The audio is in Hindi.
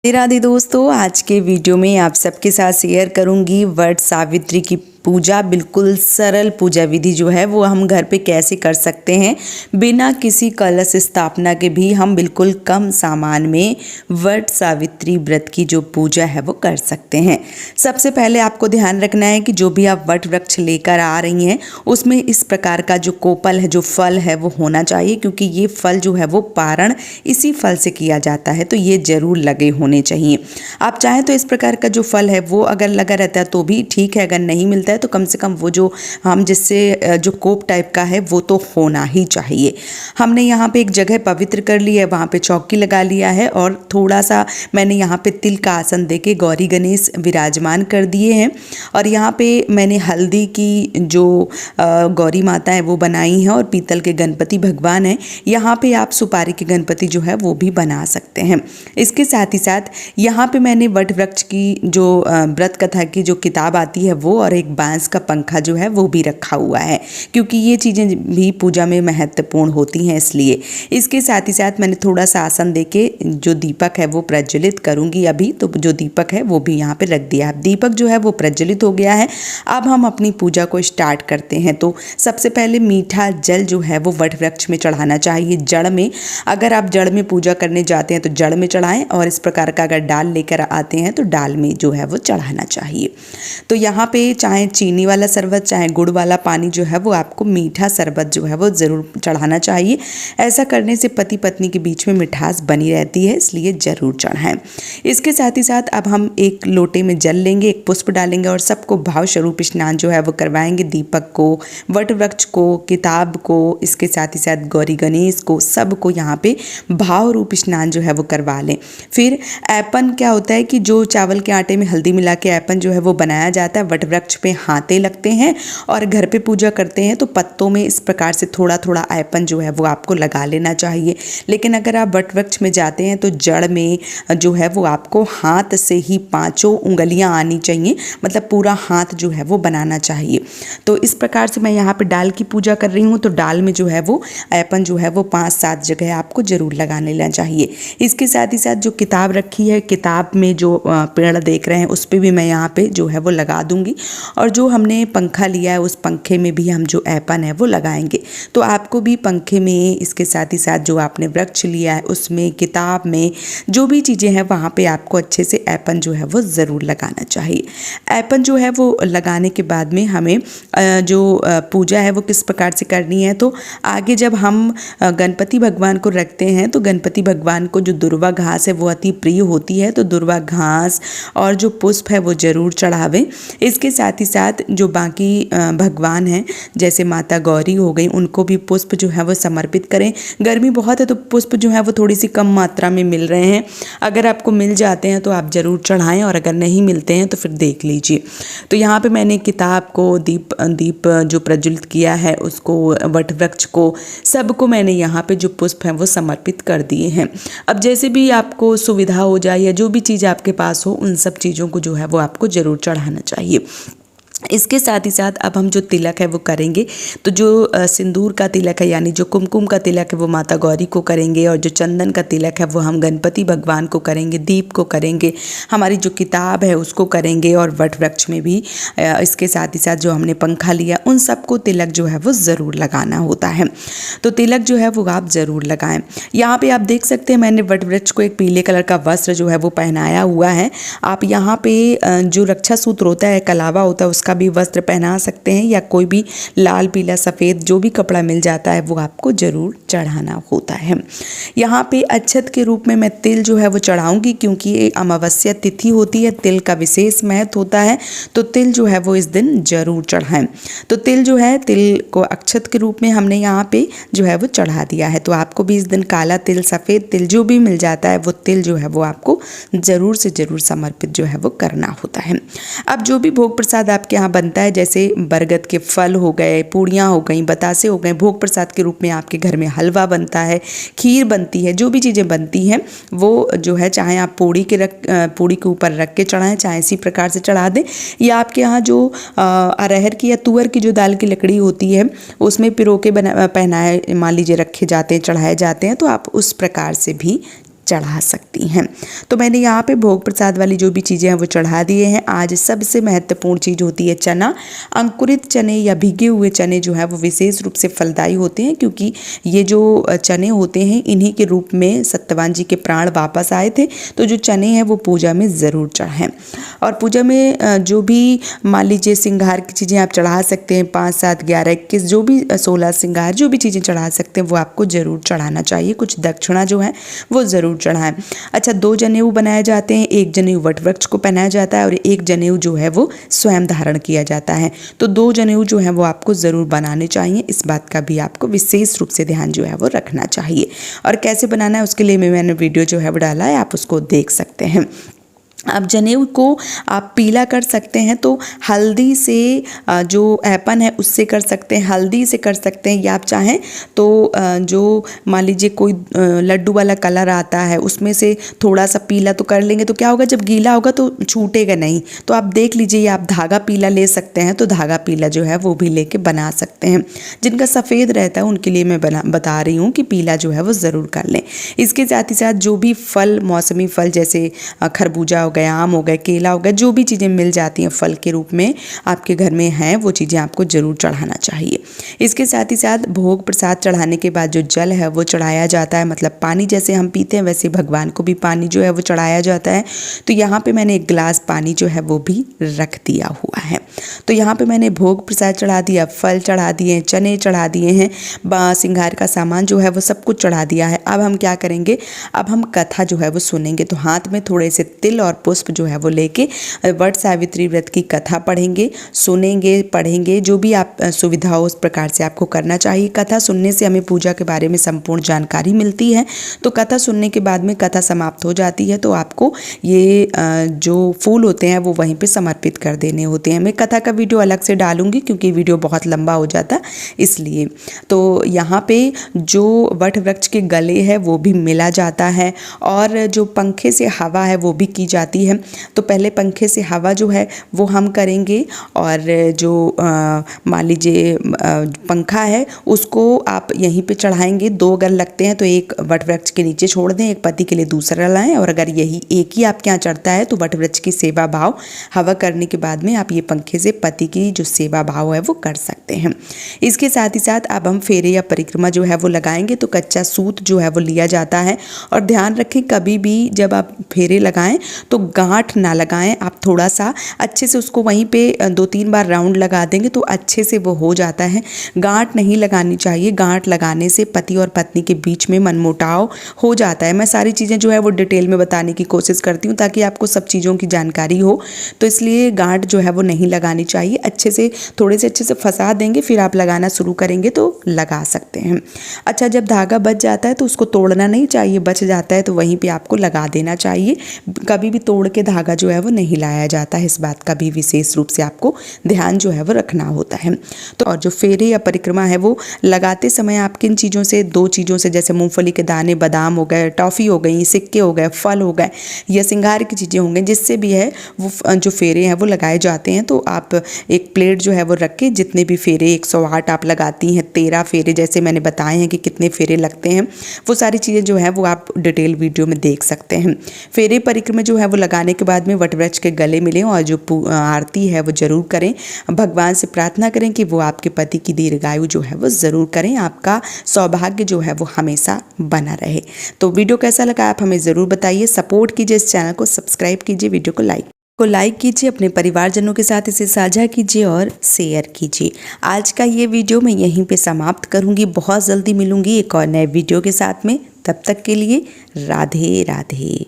राधे राधे दोस्तों, आज के वीडियो में आप सबके साथ शेयर करूंगी वट सावित्री की पूजा। बिल्कुल सरल पूजा विधि जो है वो हम घर पे कैसे कर सकते हैं बिना किसी कलश स्थापना के भी हम बिल्कुल कम सामान में वट सावित्री व्रत की जो पूजा है वो कर सकते हैं। सबसे पहले आपको ध्यान रखना है कि जो भी आप वट वृक्ष लेकर आ रही हैं उसमें इस प्रकार का जो कोपल है, जो फल है वो होना चाहिए, क्योंकि ये फल जो है वो पारण इसी फल से किया जाता है, तो ये जरूर लगे होने चाहिए। आप चाहें तो इस प्रकार का जो फल है वो अगर लगा रहता है तो भी ठीक है, अगर नहीं मिलता है तो कम से कम वो जो हम जिससे जो कोप टाइप का है वो तो होना ही चाहिए। हमने यहाँ पे एक जगह पवित्र कर ली है, वहाँ पे चौकी लगा लिया है और थोड़ा सा मैंने यहाँ पे तिल का आसन देके गौरी गणेश विराजमान कर दिए हैं। और यहाँ पे मैंने हल्दी की जो गौरी माता है वो बनाई है और पीतल के गणपति भगवान हैं। यहाँ पे आप सुपारी के गणपति जो है वो भी बना सकते हैं। इसके साथ ही साथ यहाँ पे मैंने वट वृक्ष की जो व्रत कथा की जो किताब आती है वो और एक बांस का पंखा जो है वो भी रखा हुआ है, क्योंकि ये चीज़ें भी पूजा में महत्वपूर्ण होती हैं, इसलिए। इसके साथ ही साथ मैंने थोड़ा सा आसन देके जो दीपक है वो प्रज्वलित करूँगी अभी, तो जो दीपक है वो भी यहाँ पे रख दिया है। दीपक जो है वो प्रज्वलित हो गया है। अब हम अपनी पूजा को स्टार्ट करते हैं। तो सबसे पहले मीठा जल जो है वो वट वृक्ष में चढ़ाना चाहिए, जड़ में। अगर आप जड़ में पूजा करने जाते हैं तो जड़ में चढ़ाएं, और इस प्रकार का अगर डाल लेकर आते हैं तो डाल में जो है वो चढ़ाना चाहिए। तो यहाँ पे चाहे चीनी वाला शरबत चाहे गुड़ वाला पानी जो है वो आपको मीठा शरबत जो है वो ज़रूर चढ़ाना चाहिए। ऐसा करने से पति पत्नी के बीच में मिठास बनी रहती है, इसलिए ज़रूर चढ़ाएं। इसके साथ ही साथ अब हम एक लोटे में जल लेंगे, एक पुष्प डालेंगे और सबको भाव स्वरूप स्नान जो है वो करवाएंगे। दीपक को, वट वृक्ष को, किताब को, इसके साथ ही साथ गौरी गणेश को, सबको यहाँ पे भाव रूप स्नान जो है वो करवा लें। फिर ऐपन क्या होता है कि जो चावल के आटे में हल्दी मिला के ऐपन जो है वो बनाया जाता है, वट वृक्ष पे हाथे लगते हैं और घर पे पूजा करते हैं तो पत्तों में इस प्रकार से थोड़ा थोड़ा ऐपन जो है वो आपको लगा लेना चाहिए। लेकिन अगर आप वट वृक्ष में जाते हैं तो जड़ में जो है वो आपको हाथ से ही 5 उंगलियां आनी चाहिए, मतलब पूरा हाथ जो है वो बनाना चाहिए। तो इस प्रकार से मैं यहाँ पे डाल की पूजा कर रही हूँ, तो डाल में जो है वो ऐपन जो है वो 5-7 जगह आपको जरूर लगाने लेना चाहिए। इसके साथ ही साथ जो किताब रखी है, किताब में जो पेड़ देख रहे हैं उस पर भी मैं यहाँ पे जो है वो लगा दूंगी, और जो हमने पंखा लिया है उस पंखे में भी हम जो ऐपन है वो लगाएंगे। तो आपको भी पंखे में, इसके साथ ही साथ जो आपने वृक्ष लिया है उसमें, किताब में, जो भी चीज़ें हैं वहाँ पे आपको अच्छे से ऐपन जो है वो ज़रूर लगाना चाहिए। ऐपन जो है वो लगाने के बाद में हमें जो पूजा है वो किस प्रकार से करनी है, तो आगे जब हम गणपति भगवान को रखते हैं तो गणपति भगवान को जो दुर्वा घास है वो अति प्रिय होती है, तो दुर्वा घास और जो पुष्प है वो ज़रूर चढ़ावें। इसके साथ ही साथ जो बाकी भगवान हैं जैसे माता गौरी हो गई, उनको भी पुष्प जो है वो समर्पित करें। गर्मी बहुत है तो पुष्प जो है वो थोड़ी सी कम मात्रा में मिल रहे हैं, अगर आपको मिल जाते हैं तो आप ज़रूर चढ़ाएं, और अगर नहीं मिलते हैं तो फिर देख लीजिए। तो यहाँ पे मैंने किताब को, दीप जो प्रज्वलित किया है उसको, वट वृक्ष को, सबको मैंने यहाँ पे जो पुष्प हैं वो समर्पित कर दिए हैं। अब जैसे भी आपको सुविधा हो जाए या जो भी चीज़ आपके पास हो उन सब चीज़ों को जो है वो आपको ज़रूर चढ़ाना चाहिए। इसके साथ ही साथ अब हम जो तिलक है वो करेंगे, तो जो सिंदूर का तिलक है यानी जो कुमकुम का तिलक है वो माता गौरी को करेंगे, और जो चंदन का तिलक है वो हम गणपति भगवान को करेंगे, दीप को करेंगे, हमारी जो किताब है उसको करेंगे, और वट वृक्ष में भी। इसके साथ ही साथ जो हमने पंखा लिया उन सबको तिलक जो है वो ज़रूर लगाना होता है। तो तिलक जो है वो आप ज़रूर लगाएं। यहाँ पर आप देख सकते हैं मैंने वट वृक्ष को एक पीले कलर का वस्त्र जो है वो पहनाया हुआ है। आप यहाँ पर जो रक्षा सूत्र होता है, कलावा होता है, उसका भी वस्त्र पहना सकते हैं, या कोई भी लाल, पीला, सफ़ेद जो भी कपड़ा मिल जाता है वो आपको ज़रूर चढ़ाना होता है। यहाँ पे अक्षत के रूप में मैं तिल जो है वो चढ़ाऊंगी, क्योंकि ये अमावस्या तिथि होती है, तिल का विशेष महत्व होता है, तो तिल जो है वो इस दिन ज़रूर चढ़ाएं। तो तिल जो है, तिल को अक्षत के रूप में हमने यहाँ पे जो है वो चढ़ा दिया है। तो आपको भी इस दिन काला तिल, सफ़ेद तिल जो भी मिल जाता है वो तिल जो है वो आपको ज़रूर से ज़रूर समर्पित जो है वो करना होता है। अब जो भी भोग प्रसाद आपके यहाँ बनता है, जैसे बरगद के फल हो गए, पूड़ियाँ हो गई, बतासे हो गए, भोग प्रसाद के रूप में आपके घर में हलवा बनता है, खीर बनती है, जो भी चीज़ें बनती हैं वो जो है चाहे आप पूड़ी के ऊपर रख के चढ़ाएं, चाहे इसी प्रकार से चढ़ा दें, या आपके यहाँ जो अरहर की या तुअर की जो दाल की लकड़ी होती है उसमें पिरो के पहनाए मान लीजिए रखे जाते हैं, चढ़ाए जाते हैं, तो आप उस प्रकार से भी चढ़ा सकती हैं। तो मैंने यहाँ पे भोग प्रसाद वाली जो भी चीज़ें हैं वो चढ़ा दिए हैं। आज सबसे महत्वपूर्ण चीज़ होती है चना। अंकुरित चने या भीगे हुए चने जो है वो विशेष रूप से फलदायी होते हैं, क्योंकि ये जो चने होते हैं इन्हीं के रूप में सत्यवान जी के प्राण वापस आए थे। तो जो चने हैं वो पूजा में ज़रूर चढ़ाएं। और पूजा में जो भी मान लीजिए श्रृंगार की चीज़ें आप चढ़ा सकते हैं, 5, 7, 11, 21 जो भी 16 श्रृंगार जो भी चीज़ें चढ़ा सकते हैं वो आपको ज़रूर चढ़ाना चाहिए। कुछ दक्षिणा जो है वो ज़रूर चढ़ाएं। अच्छा, 2 जनेऊ बनाए जाते हैं, एक जनेऊ वट वृक्ष को पहनाया जाता है और एक जनेऊ जो है वो स्वयं धारण किया जाता है। तो 2 जनेऊ जो है वो आपको ज़रूर बनाने चाहिए। इस बात का भी आपको विशेष रूप से ध्यान जो है वो रखना चाहिए। और कैसे बनाना है उसके लिए मैंने वीडियो जो है वो डाला है, आप उसको देख सकते हैं। अब जनेऊ को आप पीला कर सकते हैं तो हल्दी से जो ऐपन है उससे कर सकते हैं, हल्दी से कर सकते हैं, या आप चाहें तो जो मान लीजिए कोई लड्डू वाला कलर आता है उसमें से थोड़ा सा पीला तो कर लेंगे। तो क्या होगा, जब गीला होगा तो छूटेगा नहीं। तो आप देख लीजिए, आप धागा पीला ले सकते हैं तो धागा पीला जो है वो भी लेके बना सकते हैं। जिनका सफ़ेद रहता है उनके लिए मैं बता रही हूँ कि पीला जो है वो ज़रूर कर लें। इसके साथ ही साथ जो भी फल, मौसमी फल जैसे खरबूजा हो गया, आम हो गया, केला हो गया, जो भी चीज़ें मिल जाती हैं फल के रूप में आपके घर में हैं वो चीज़ें आपको ज़रूर चढ़ाना चाहिए। इसके साथ ही साथ भोग प्रसाद चढ़ाने के बाद जो जल है वो चढ़ाया जाता है, मतलब पानी जैसे हम पीते हैं वैसे भगवान को भी पानी जो है वो चढ़ाया जाता है। तो यहाँ पे मैंने 1 गिलास पानी जो है वो भी रख दिया हुआ है। तो यहाँ पे मैंने भोग प्रसाद चढ़ा दिया, फल चढ़ा दिए, चने चढ़ा दिए हैं, श्रृंगार का सामान जो है वो सब कुछ चढ़ा दिया है। अब हम क्या करेंगे, अब हम कथा जो है वो सुनेंगे। तो हाथ में थोड़े से तिल और पुष्प जो है वो लेके वट सावित्री व्रत की कथा पढ़ेंगे, सुनेंगे, पढ़ेंगे, जो भी आप सुविधा हो उस प्रकार से आपको करना चाहिए। कथा सुनने से हमें पूजा के बारे में संपूर्ण जानकारी मिलती है। तो कथा सुनने के बाद में कथा समाप्त हो जाती है तो आपको ये जो फूल होते हैं वो वहीं पे समर्पित कर देने होते हैं। मैं कथा का वीडियो अलग से डालूंगी क्योंकि वीडियो बहुत लंबा हो जाता इसलिए। तो यहाँ पे जो वट वृक्ष के गले है वो भी मिला जाता है और जो पंखे से हवा है वो भी की जाती है। तो पहले पंखे से हवा जो है वो हम करेंगे और जो मान लीजिए पंखा है उसको आप यहीं पे चढ़ाएंगे। 2 अगर लगते हैं तो एक वट वृक्ष के नीचे छोड़ दें, एक पति के लिए दूसरा लाएं, और अगर यही एक ही आपके यहाँ चढ़ता है तो वट वृक्ष की सेवा भाव हवा करने के बाद में आप ये पंखे से पति की जो सेवा भाव है वो कर सकते हैं। इसके साथ ही साथ अब हम फेरे या परिक्रमा जो है वो लगाएंगे। तो कच्चा सूत जो है वो लिया जाता है और ध्यान रखें कभी भी जब आप फेरे लगाएं तो गांठ ना लगाएं। आप थोड़ा सा अच्छे से उसको वहीं पे 2-3 बार राउंड लगा देंगे तो अच्छे से वो हो जाता है। गांठ नहीं लगानी चाहिए, गांठ लगाने से पति और पत्नी के बीच में मनमुटाव हो जाता है। मैं सारी चीज़ें जो है वो डिटेल में बताने की कोशिश करती हूँ ताकि आपको सब चीज़ों की जानकारी हो। तो इसलिए गांठ जो है वो नहीं लगानी चाहिए। अच्छे से थोड़े से अच्छे से फंसा देंगे, फिर आप लगाना शुरू करेंगे तो लगा सकते हैं। अच्छा, जब धागा बच जाता है तो उसको तोड़ना नहीं चाहिए, बच जाता है तो वहीं पे आपको लगा देना चाहिए। कभी भी तोड़ के धागा जो है वो नहीं लाया जाता है, इस बात का भी विशेष रूप से आपको ध्यान जो है वो रखना होता है। तो और जो फेरे या परिक्रमा है वो लगाते समय आप किन चीज़ों से, 2 चीज़ों से, जैसे मूंगफली के दाने, बादाम हो गए, टॉफ़ी हो गई, सिक्के हो गए, फल हो गए या श्रृंगार की चीज़ें होंगी, जिससे भी है वो जो फेरे हैं वो लगाए जाते हैं। तो आप एक प्लेट जो है वो रख के जितने भी फेरे 108 आप लगाती हैं, 13 फेरे जैसे मैंने बताए हैं कि कितने फेरे लगते हैं, वो सारी चीज़ें जो है वो आप डिटेल वीडियो में देख सकते हैं। फेरे परिक्रमा जो है वो लगाने के बाद में वट वृक्ष के गले मिलें और जो आरती है वो ज़रूर करें। भगवान से प्रार्थना करें कि वो आपके पति की दीर्घायु जो है वो ज़रूर करें, आपका सौभाग्य जो है वो हमेशा बना रहे। तो वीडियो कैसा लगा आप हमें ज़रूर बताइए। सपोर्ट कीजिए, इस चैनल को सब्सक्राइब कीजिए, वीडियो को लाइक कीजिए, अपने परिवारजनों के साथ इसे साझा कीजिए और शेयर कीजिए। आज का ये वीडियो मैं यहीं पे समाप्त करूँगी। बहुत जल्दी मिलूँगी एक और नए वीडियो के साथ में। तब तक के लिए राधे राधे।